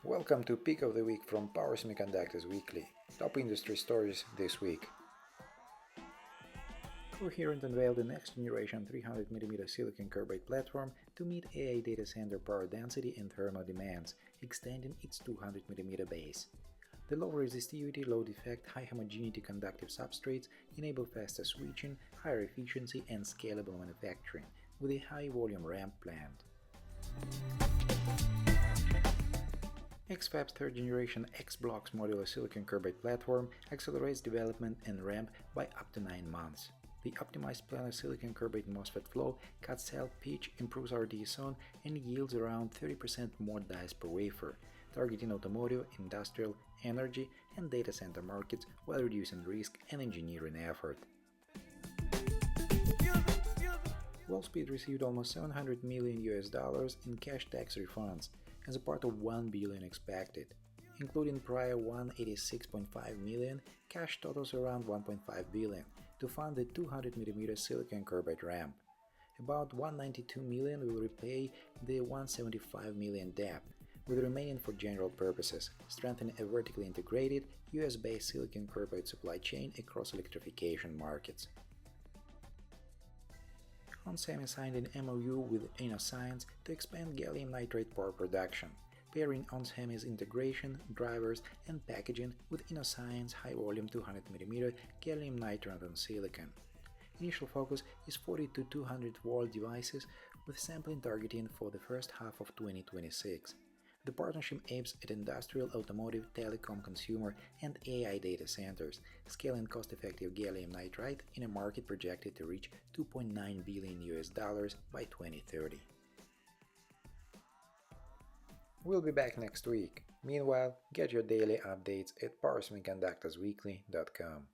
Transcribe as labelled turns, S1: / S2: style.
S1: Welcome to Pick of the Week from Power Semiconductors Weekly. Top industry stories this week. Coherent unveiled the next generation 300mm silicon carbide platform to meet AI data center power density and thermal demands, extending its 200mm base. The low resistivity, low defect, high homogeneity conductive substrates enable faster switching, higher efficiency, and scalable manufacturing, with a high volume ramp planned. X-Fab's third-generation X-Blocks modular silicon carbide platform accelerates development and ramp by up to 9 months. The optimized planar silicon carbide MOSFET flow cuts cell pitch, improves RDS(on), and yields around 30% more dies per wafer, targeting automotive, industrial, energy, and data center markets while reducing risk and engineering effort. Wolfspeed received almost $700 million in cash tax refunds, as a part of $1 billion expected. Including prior $186.5 million, cash totals around $1.5 billion to fund the 200mm silicon carbide ramp. About $192 million will repay the $175 million debt, with the remaining for general purposes, strengthening a vertically integrated, US-based silicon carbide supply chain across electrification markets. onsemi signed an MOU with Innoscience to expand gallium nitride power production, pairing onsemi's integration, drivers, and packaging with Innoscience high-volume 200mm gallium nitride on silicon. Initial focus is 40 to 200 volt devices, with sampling targeting for the first half of 2026. The partnership aims at industrial, automotive, telecom, consumer, and AI data centers, scaling cost-effective gallium nitride in a market projected to reach $2.9 billion by 2030. We'll be back next week. Meanwhile, get your daily updates at powersemiconductorsweekly.com.